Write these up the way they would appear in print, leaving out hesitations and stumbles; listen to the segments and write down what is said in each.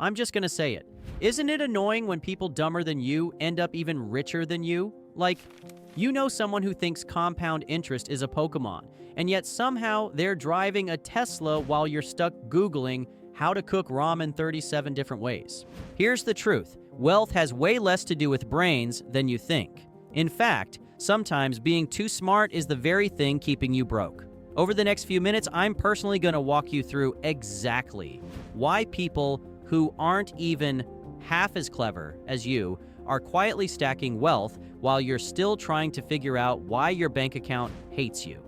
I'm just gonna say it. Isn't it annoying when people dumber than you end up even richer than you? Like, you know someone who thinks compound interest is a Pokemon, and yet somehow they're driving a Tesla while you're stuck Googling how to cook ramen 37 different ways. Here's the truth. Wealth has way less to do with brains than you think. In fact, sometimes being too smart is the very thing keeping you broke. Over the next few minutes, I'm personally going to walk you through exactly why people who aren't even half as clever as you are quietly stacking wealth while you're still trying to figure out why your bank account hates you.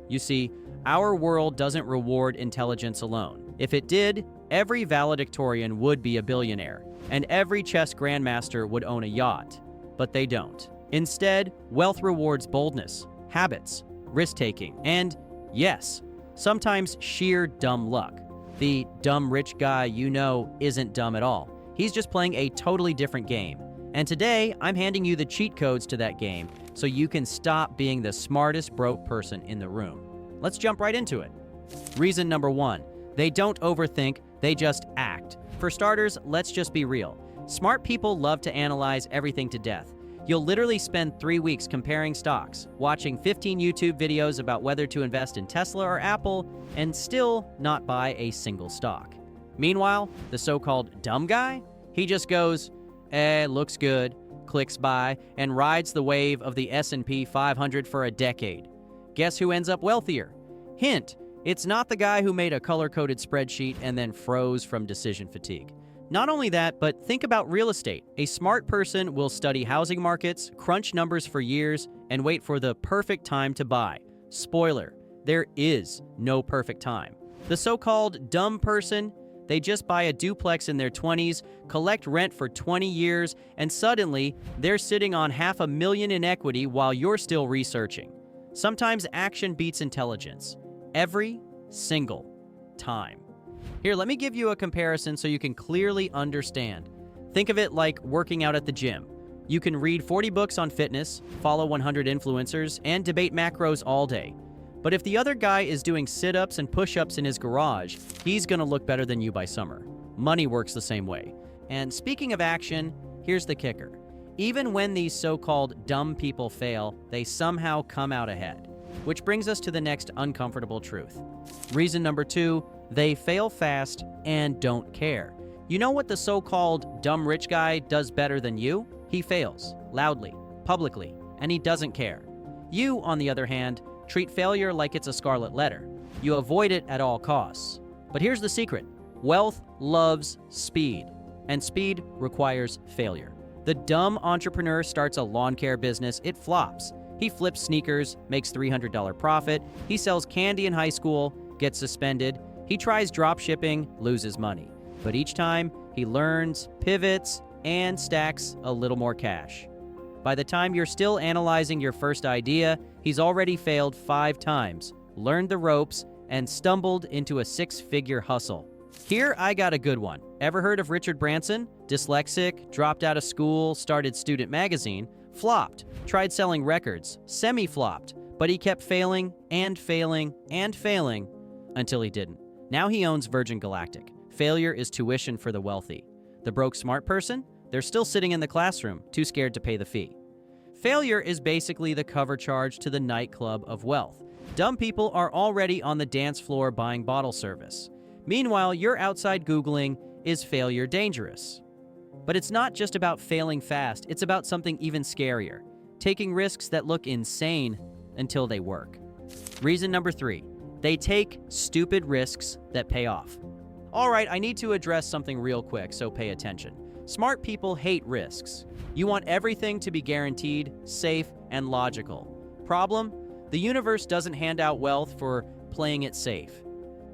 You see, our world doesn't reward intelligence alone. If it did, every valedictorian would be a billionaire, and every chess grandmaster would own a yacht. But they don't. Instead, wealth rewards boldness, habits, risk-taking, and, yes, sometimes sheer dumb luck. The dumb rich guy you know isn't dumb at all. He's just playing a totally different game. And today, I'm handing you the cheat codes to that game so you can stop being the smartest broke person in the room. Let's jump right into it. Reason number 1, they don't overthink, they just act. For starters, let's just be real. Smart people love to analyze everything to death. You'll literally spend 3 weeks comparing stocks, watching 15 YouTube videos about whether to invest in Tesla or Apple, and still not buy a single stock. Meanwhile, the so-called dumb guy, he just goes, looks good, clicks buy, and rides the wave of the S&P 500 for a decade. Guess who ends up wealthier? Hint, it's not the guy who made a color-coded spreadsheet and then froze from decision fatigue. Not only that, but think about real estate. A smart person will study housing markets, crunch numbers for years, and wait for the perfect time to buy. Spoiler, there is no perfect time. The so-called dumb person, they just buy a duplex in their 20s, collect rent for 20 years, and suddenly they're sitting on $500,000 in equity while you're still researching. Sometimes action beats intelligence. Every single time. Here, let me give you a comparison so you can clearly understand. Think of it like working out at the gym. You can read 40 books on fitness, follow 100 influencers, and debate macros all day. But if the other guy is doing sit-ups and push-ups in his garage, he's gonna look better than you by summer. Money works the same way. And speaking of action, here's the kicker. Even when these so-called dumb people fail, they somehow come out ahead. Which brings us to the next uncomfortable truth. Reason number 2, they fail fast and don't care. You know what the so-called dumb rich guy does better than you? He fails, loudly, publicly, and he doesn't care. You, on the other hand, treat failure like it's a scarlet letter. You avoid it at all costs. But here's the secret. Wealth loves speed, and speed requires failure. The dumb entrepreneur starts a lawn care business, it flops. He flips sneakers, makes $300 profit. He sells candy in high school, gets suspended. He tries drop shipping, loses money. But each time, he learns, pivots, and stacks a little more cash. By the time you're still analyzing your first idea, he's already failed 5 times, learned the ropes, and stumbled into a 6-figure hustle. Here, I got a good one. Ever heard of Richard Branson? Dyslexic, dropped out of school, started Student Magazine, flopped, tried selling records, semi-flopped, but he kept failing and failing and failing until he didn't. Now he owns Virgin Galactic. Failure is tuition for the wealthy. The broke smart person? They're still sitting in the classroom, too scared to pay the fee. Failure is basically the cover charge to the nightclub of wealth. Dumb people are already on the dance floor buying bottle service. Meanwhile, you're outside Googling, is failure dangerous? But it's not just about failing fast, it's about something even scarier. Taking risks that look insane until they work. Reason number 3, they take stupid risks that pay off. All right, I need to address something real quick, so pay attention. Smart people hate risks. You want everything to be guaranteed, safe, and logical. Problem? The universe doesn't hand out wealth for playing it safe.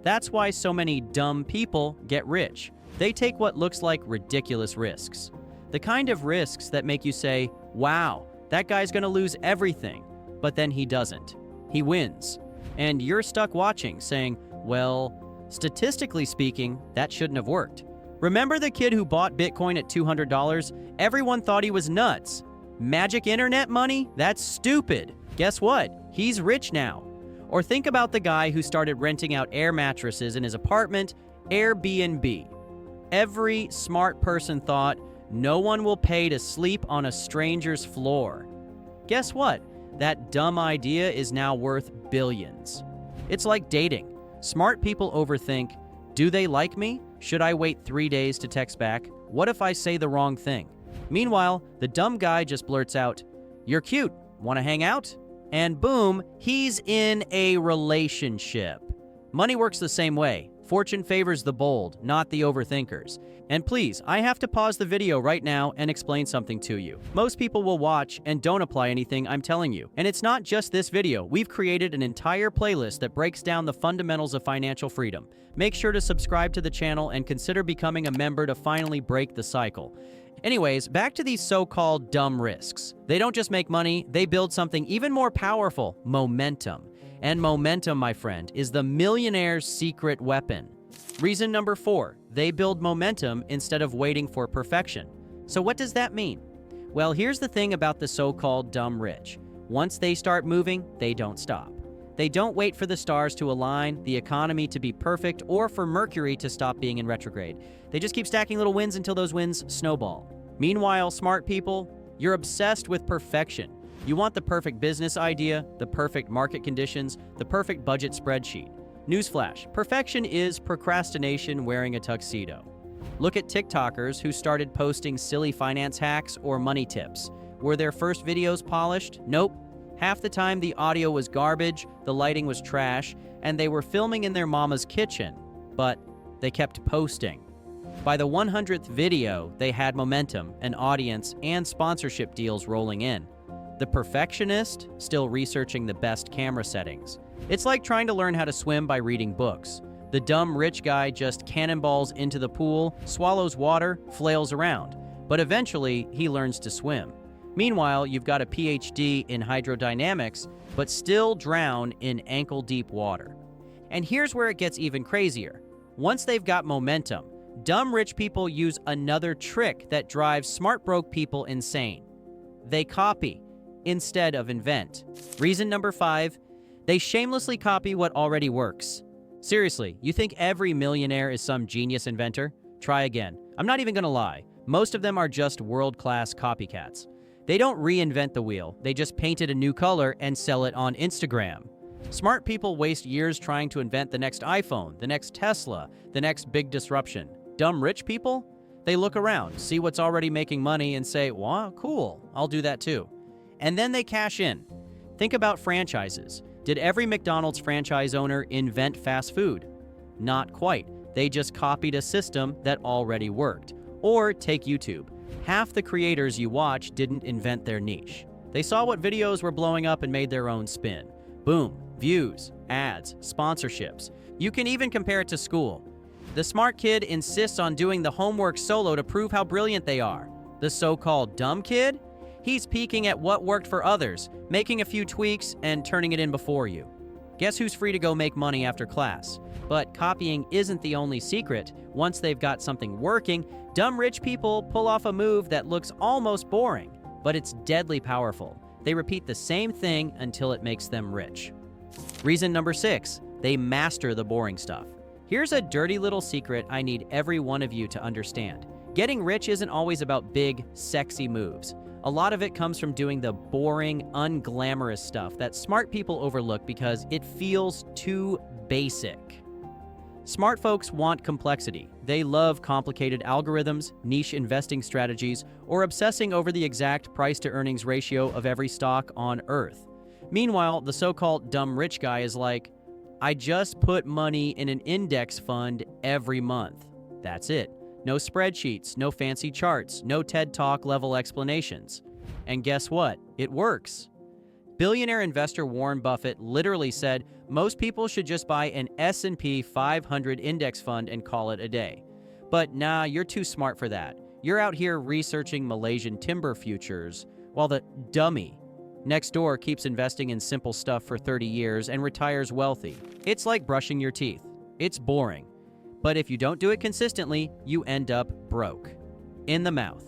That's why so many dumb people get rich. They take what looks like ridiculous risks. The kind of risks that make you say, wow, that guy's gonna lose everything. But then he doesn't. He wins. And you're stuck watching, saying, well, statistically speaking, that shouldn't have worked. Remember the kid who bought Bitcoin at $200? Everyone thought he was nuts. Magic internet money? That's stupid. Guess what? He's rich now. Or think about the guy who started renting out air mattresses in his apartment, Airbnb. Every smart person thought, no one will pay to sleep on a stranger's floor. Guess what? That dumb idea is now worth billions. It's like dating. Smart people overthink, do they like me? Should I wait 3 days to text back? What if I say the wrong thing? Meanwhile, the dumb guy just blurts out, you're cute, want to hang out? And boom, he's in a relationship. Money works the same way. Fortune favors the bold, not the overthinkers. And please, I have to pause the video right now and explain something to you. Most people will watch and don't apply anything I'm telling you. And it's not just this video. We've created an entire playlist that breaks down the fundamentals of financial freedom. Make sure to subscribe to the channel and consider becoming a member to finally break the cycle. Anyways, back to these so-called dumb risks. They don't just make money, they build something even more powerful, momentum. And momentum, my friend, is the millionaire's secret weapon. Reason number 4, they build momentum instead of waiting for perfection. So what does that mean? Well, here's the thing about the so-called dumb rich. Once they start moving, they don't stop. They don't wait for the stars to align, the economy to be perfect, or for Mercury to stop being in retrograde. They just keep stacking little wins until those wins snowball. Meanwhile, smart people, you're obsessed with perfection. You want the perfect business idea, the perfect market conditions, the perfect budget spreadsheet. Newsflash, perfection is procrastination wearing a tuxedo. Look at TikTokers who started posting silly finance hacks or money tips. Were their first videos polished? Nope. Half the time the audio was garbage, the lighting was trash, and they were filming in their mama's kitchen. But they kept posting. By the 100th video, they had momentum, an audience, and sponsorship deals rolling in. The perfectionist, still researching the best camera settings. It's like trying to learn how to swim by reading books. The dumb rich guy just cannonballs into the pool, swallows water, flails around. But eventually, he learns to swim. Meanwhile, you've got a PhD in hydrodynamics, but still drown in ankle-deep water. And here's where it gets even crazier. Once they've got momentum, dumb rich people use another trick that drives smart broke people insane. They copy instead of invent. Reason number 5, they shamelessly copy what already works. Seriously, you think every millionaire is some genius inventor? Try again. I'm not even gonna lie. Most of them are just world-class copycats. They don't reinvent the wheel. They just paint it a new color and sell it on Instagram. Smart people waste years trying to invent the next iPhone, the next Tesla, the next big disruption. Dumb rich people? They look around, see what's already making money, and say, wow, cool, I'll do that too. And then they cash in. Think about franchises. Did every McDonald's franchise owner invent fast food? Not quite. They just copied a system that already worked. Or take YouTube. Half the creators you watch didn't invent their niche. They saw what videos were blowing up and made their own spin. Boom, views, ads, sponsorships. You can even compare it to school. The smart kid insists on doing the homework solo to prove how brilliant they are. The so-called dumb kid? He's peeking at what worked for others, making a few tweaks, and turning it in before you. Guess who's free to go make money after class? But copying isn't the only secret. Once they've got something working, dumb rich people pull off a move that looks almost boring, but it's deadly powerful. They repeat the same thing until it makes them rich. Reason number 6, they master the boring stuff. Here's a dirty little secret I need every one of you to understand. Getting rich isn't always about big, sexy moves. A lot of it comes from doing the boring, unglamorous stuff that smart people overlook because it feels too basic. Smart folks want complexity. They love complicated algorithms, niche investing strategies, or obsessing over the exact price-to-earnings ratio of every stock on Earth. Meanwhile, the so-called dumb rich guy is like, I just put money in an index fund every month. That's it. No spreadsheets, no fancy charts, no TED Talk level explanations. And guess what? It works. Billionaire investor Warren Buffett literally said most people should just buy an S&P 500 index fund and call it a day. But nah, you're too smart for that. You're out here researching Malaysian timber futures, while the dummy next door keeps investing in simple stuff for 30 years and retires wealthy. It's like brushing your teeth. It's boring. But if you don't do it consistently, you end up broke. In the mouth.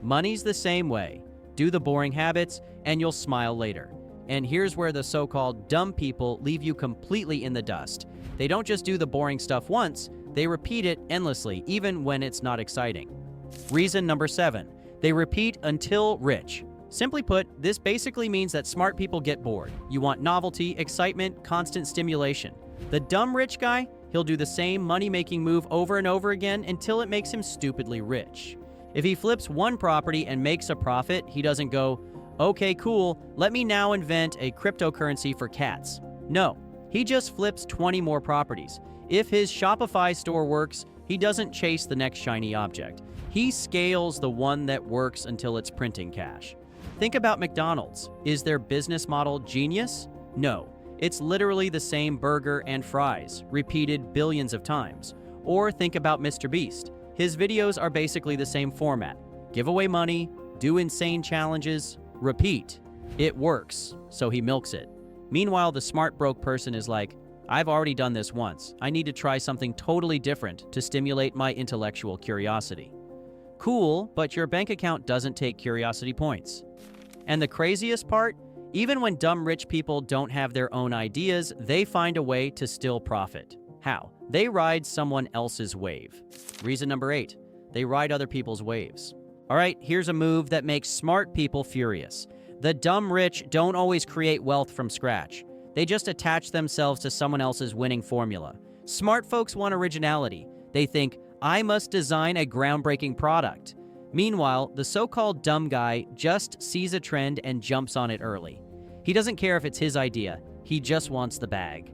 Money's the same way. Do the boring habits, and you'll smile later. And here's where the so-called dumb people leave you completely in the dust. They don't just do the boring stuff once, They repeat it endlessly, even when it's not exciting. Reason number 7. They repeat until rich. Simply put, this basically means that smart people get bored. You want novelty, excitement, constant stimulation. The dumb rich guy, he'll do the same money-making move over and over again until it makes him stupidly rich. If he flips one property and makes a profit, he doesn't go, "Okay, cool, let me now invent a cryptocurrency for cats." No, he just flips 20 more properties. If his Shopify store works, he doesn't chase the next shiny object. He scales the one that works until it's printing cash. Think about McDonald's. Is their business model genius? No. It's literally the same burger and fries, repeated billions of times. Or think about Mr. Beast. His videos are basically the same format. Give away money, do insane challenges, repeat. It works, so he milks it. Meanwhile, the smart broke person is like, "I've already done this once. I need to try something totally different to stimulate my intellectual curiosity." Cool, but your bank account doesn't take curiosity points. And the craziest part? Even when dumb rich people don't have their own ideas, they find a way to still profit. How? They ride someone else's wave. Reason number 8. They ride other people's waves. All right, here's a move that makes smart people furious. The dumb rich don't always create wealth from scratch. They just attach themselves to someone else's winning formula. Smart folks want originality. They think, "I must design a groundbreaking product." Meanwhile, the so-called dumb guy just sees a trend and jumps on it early. He doesn't care if it's his idea. He just wants the bag.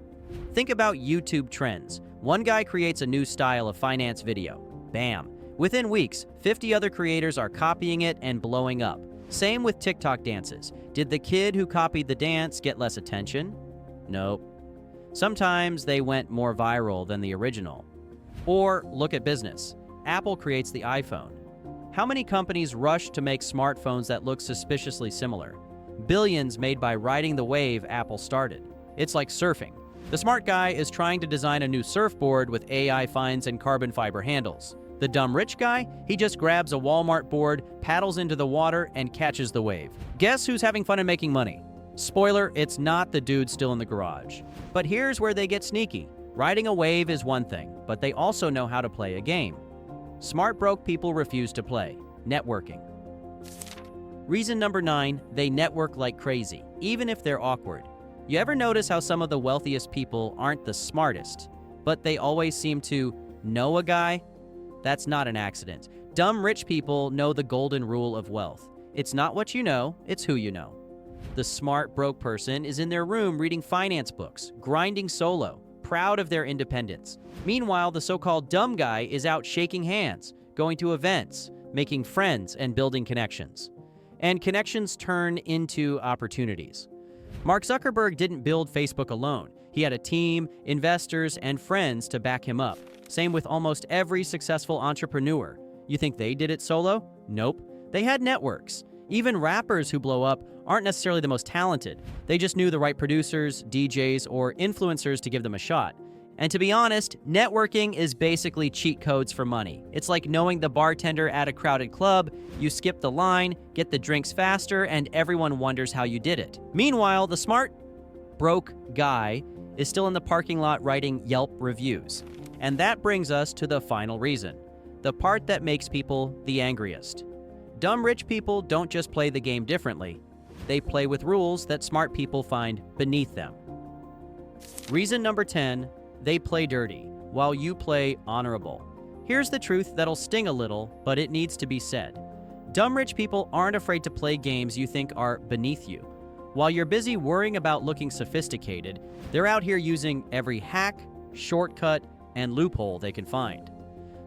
Think about YouTube trends. One guy creates a new style of finance video. Bam. Within weeks, 50 other creators are copying it and blowing up. Same with TikTok dances. Did the kid who copied the dance get less attention? Nope. Sometimes they went more viral than the original. Or look at business. Apple creates the iPhone. How many companies rush to make smartphones that look suspiciously similar? Billions made by riding the wave Apple started. It's like surfing. The smart guy is trying to design a new surfboard with AI fines and carbon fiber handles. The dumb rich guy, he just grabs a Walmart board, paddles into the water, and catches the wave. Guess who's having fun and making money? Spoiler, it's not the dude still in the garage. But here's where they get sneaky. Riding a wave is one thing, but they also know how to play a game. Smart broke people refuse to play. Networking. Reason number 9, they network like crazy, even if they're awkward. You ever notice how some of the wealthiest people aren't the smartest, but they always seem to know a guy? That's not an accident. Dumb rich people know the golden rule of wealth. It's not what you know, it's who you know. The smart broke person is in their room reading finance books, grinding solo, proud of their independence. Meanwhile, the so-called dumb guy is out shaking hands, going to events, making friends, and building connections. And connections turn into opportunities. Mark Zuckerberg didn't build Facebook alone. He had a team, investors, and friends to back him up. Same with almost every successful entrepreneur. You think they did it solo? Nope. They had networks. Even rappers who blow up aren't necessarily the most talented. They just knew the right producers, DJs, or influencers to give them a shot. And to be honest, networking is basically cheat codes for money. It's like knowing the bartender at a crowded club. You skip the line, get the drinks faster, and everyone wonders how you did it. Meanwhile, the smart, broke guy is still in the parking lot writing Yelp reviews. And that brings us to the final reason, the part that makes people the angriest. Dumb rich people don't just play the game differently. They play with rules that smart people find beneath them. Reason number 10, they play dirty, while you play honorable. Here's the truth that'll sting a little, but it needs to be said. Dumb rich people aren't afraid to play games you think are beneath you. While you're busy worrying about looking sophisticated, they're out here using every hack, shortcut, and loophole they can find.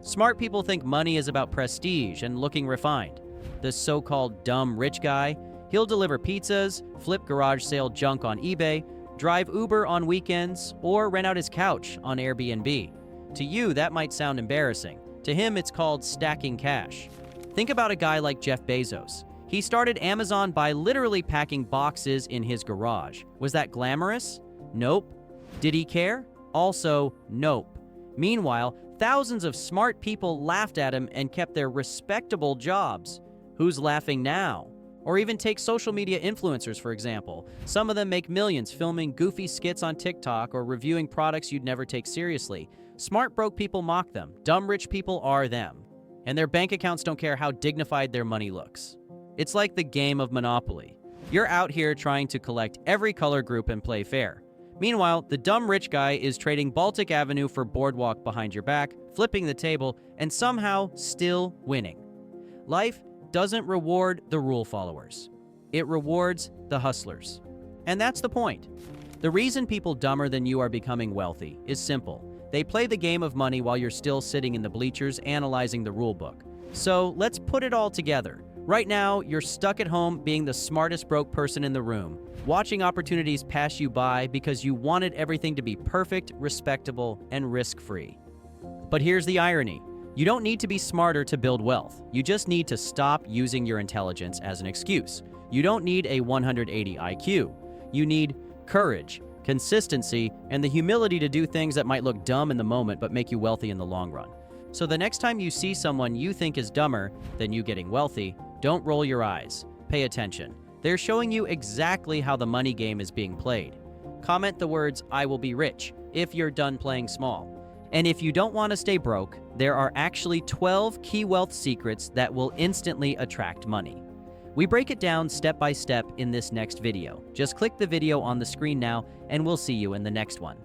Smart people think money is about prestige and looking refined. The so-called dumb rich guy, he'll deliver pizzas, flip garage sale junk on eBay, drive Uber on weekends, or rent out his couch on Airbnb. To you, that might sound embarrassing. To him, it's called stacking cash. Think about a guy like Jeff Bezos. He started Amazon by literally packing boxes in his garage. Was that glamorous? Nope. Did he care? Also, nope. Meanwhile, thousands of smart people laughed at him and kept their respectable jobs. Who's laughing now? Or even take social media influencers, for example. Some of them make millions filming goofy skits on TikTok or reviewing products you'd never take seriously. Smart broke people mock them. Dumb rich people are them. And their bank accounts don't care how dignified their money looks. It's like the game of Monopoly. You're out here trying to collect every color group and play fair. Meanwhile, the dumb rich guy is trading Baltic Avenue for Boardwalk behind your back, flipping the table, and somehow still winning. Life doesn't reward the rule followers. It rewards the hustlers. And that's the point. The reason people dumber than you are becoming wealthy is simple. They play the game of money while you're still sitting in the bleachers analyzing the rule book. So let's put it all together. Right now, you're stuck at home being the smartest broke person in the room, watching opportunities pass you by because you wanted everything to be perfect, respectable, and risk-free. But here's the irony. You don't need to be smarter to build wealth. You just need to stop using your intelligence as an excuse. You don't need a 180 IQ. You need courage, consistency, and the humility to do things that might look dumb in the moment but make you wealthy in the long run. So the next time you see someone you think is dumber than you getting wealthy, don't roll your eyes. Pay attention. They're showing you exactly how the money game is being played. Comment the words, "I will be rich," if you're done playing small. And if you don't want to stay broke, there are actually 12 key wealth secrets that will instantly attract money. We break it down step by step in this next video. Just click the video on the screen now, and we'll see you in the next one.